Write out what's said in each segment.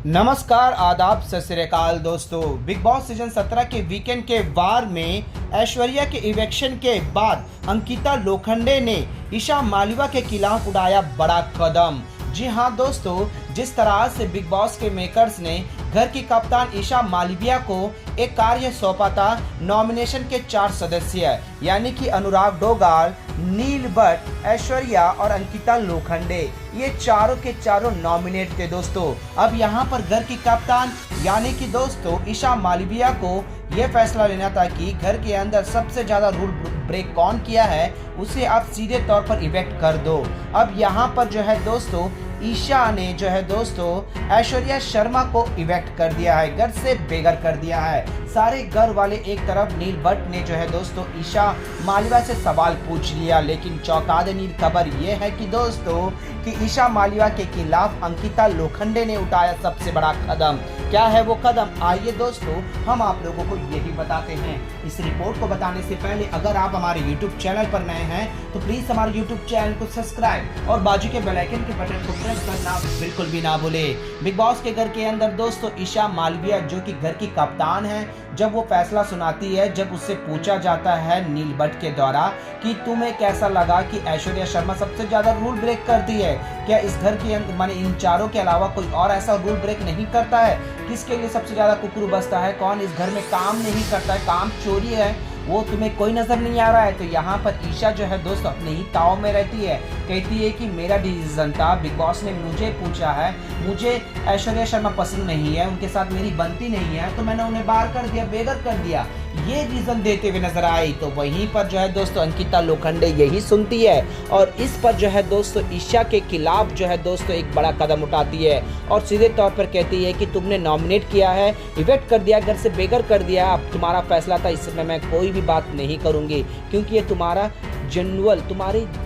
नमस्कार, आदाब, सत श्री अकाल दोस्तों। बिग बॉस सीजन 17 के वीकेंड के वार में ऐश्वर्या के इवेक्शन के बाद अंकिता लोखंडे ने ईशा मालिवा के खिलाफ उठाया बड़ा कदम। जी हाँ दोस्तों, जिस तरह से बिग बॉस के मेकर्स ने घर की कप्तान ईशा मालविया को एक कार्य सौंपा था, नॉमिनेशन के 4 सदस्य यानी कि अनुराग डोगाल, नील भट्ट, ऐश्वर्या और अंकिता लोखंडे, ये चारों के चारों नॉमिनेट थे दोस्तों। अब यहाँ पर घर की कप्तान यानी कि दोस्तों ईशा मालविया को यह फैसला लेना था कि घर के अंदर सबसे ज्यादा रूल ब्रेक कौन किया है, उसे आप सीधे तौर पर इवेक्ट कर दो। अब यहाँ पर जो है दोस्तों, ईशा ने जो है दोस्तों ऐश्वर्या शर्मा को इवेक्ट कर दिया है, घर से बेघर कर दिया है। सारे घर वाले एक तरफ, नील भट्ट ने जो है दोस्तों ईशा मालिवा से सवाल पूछ लिया, लेकिन चौंका देने की खबर ये है कि दोस्तों कि ईशा मालिवा के खिलाफ अंकिता लोखंडे ने उठाया सबसे बड़ा कदम। क्या है वो कदम, आइए दोस्तों हम आप लोगों को यही बताते हैं। इस रिपोर्ट को बताने से पहले अगर आप हमारे YouTube चैनल पर नए हैं तो प्लीज हमारे YouTube चैनल को सब्सक्राइब और बाजू के बेल आइकन के बटन को प्रेस करना बिल्कुल भी ना भूले। बिग बॉस के घर के अंदर दोस्तों ईशा मालविया जो कि घर की कप्तान है, जब वो फैसला सुनाती है, जब उससे पूछा जाता है नील भट्ट के द्वारा कि तुम्हें कैसा लगा कि ऐश्वर्या शर्मा सबसे ज्यादा रूल ब्रेक करती है, क्या इस घर के अंदर माने इन चारों के अलावा कोई और ऐसा रूल ब्रेक नहीं करता है, किसके लिए सबसे ज्यादा कुकरू बजता है, कौन इस घर में काम नहीं करता है, काम चोरी है, वो तुम्हें कोई नजर नहीं आ रहा है। तो यहाँ पर ईशा जो है दोस्तों अपने ही ताव में रहती है, कहती है कि मेरा डिसीजन था, बिग बॉस ने मुझे पूछा है, मुझे ऐश्वर्या शर्मा पसंद नहीं है, उनके साथ मेरी बनती नहीं है, तो मैंने उन्हें बाहर कर दिया, बेघर कर दिया, ये रीजन देते हुए नजर आई। तो वहीं पर जो है दोस्तों अंकिता लोखंडे यही सुनती है और इस पर जो है दोस्तों ईशा के खिलाफ जो है दोस्तों एक बड़ा कदम उठाती है और सीधे तौर पर कहती है कि तुमने नॉमिनेट किया है, इवेक्ट कर दिया, घर से बेघर कर दिया, अब तुम्हारा फैसला था, इसमें मैं कोई भी बात नहीं करूंगी क्योंकि ये तुम्हारा जनरल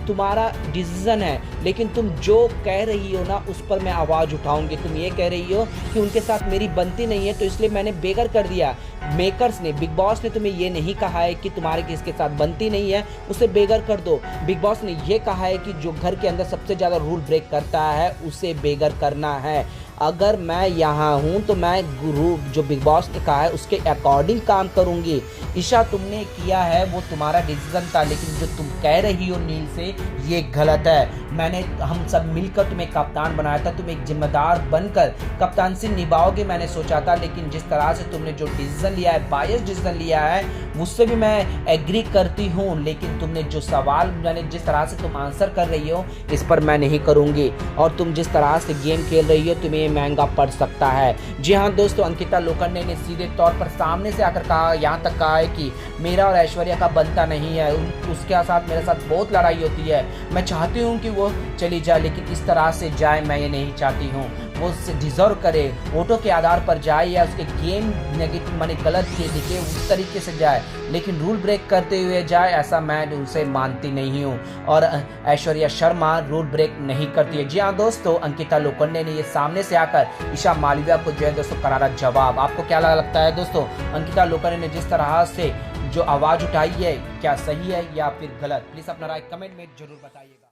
तुम्हारा डिसीजन है, लेकिन तुम जो कह रही हो ना उस पर मैं आवाज़ उठाऊंगी। तुम ये कह रही हो कि उनके साथ मेरी बनती नहीं है तो इसलिए मैंने बेघर कर दिया। मेकर्स ने, बिग बॉस ने तुम्हें ये नहीं कहा है कि तुम्हारे किसके साथ बनती नहीं है उसे बेघर कर दो। बिग बॉस ने ये कहा है कि जो घर के अंदर सबसे ज़्यादा रूल ब्रेक करता है उसे बेघर करना है। अगर मैं यहाँ हूँ तो मैं गुरु जो बिग बॉस ने कहा है उसके अकॉर्डिंग काम करूँगी। ईशा तुमने किया है वो तुम्हारा डिसीजन था, लेकिन जो तुम कह रही हो नील से ये गलत है। हम सब मिलकर तुम्हें कप्तान बनाया था, तुम एक जिम्मेदार बनकर कप्तानसी निभाओगे मैंने सोचा था, लेकिन जिस तरह से तुमने जो डिसीजन लिया है, बायस डिसीजन लिया है, मुझसे भी मैं एग्री करती हूँ, लेकिन तुमने जो सवाल मैंने जिस तरह से तुम आंसर कर रही हो इस पर मैं नहीं करूँगी और तुम जिस तरह से गेम खेल रही हो तुम्हें महंगा पड़ सकता है। जी हाँ दोस्तों, अंकिता लोखंडे ने सीधे तौर पर सामने से आकर कहा, यहाँ तक कहा है कि मेरा और ऐश्वर्या का बनता नहीं है, उसके साथ मेरे साथ बहुत लड़ाई होती है, मैं चाहती हूँ कि वो चली जाए, लेकिन इस तरह से जाए मैं ये नहीं चाहती हूँ, वो डिजर्व करे, वोटों के आधार पर जाए या उसके गेम नेगेटिव माने गलत के दिखे उस तरीके से जाए, लेकिन रूल ब्रेक करते हुए जाए ऐसा मैं उनसे मानती नहीं हूँ और ऐश्वर्या शर्मा रूल ब्रेक नहीं करती है। जी हाँ दोस्तों, अंकिता लोखंडे ने ये सामने से आकर ईशा मालविया को जो है दोस्तों करारा जवाब। आपको क्या लगता है दोस्तों, अंकिता लोखंडे ने जिस तरह से जो आवाज़ उठाई है क्या सही है या फिर गलत? प्लीज़ अपना राय कमेंट में जरूर बताइएगा।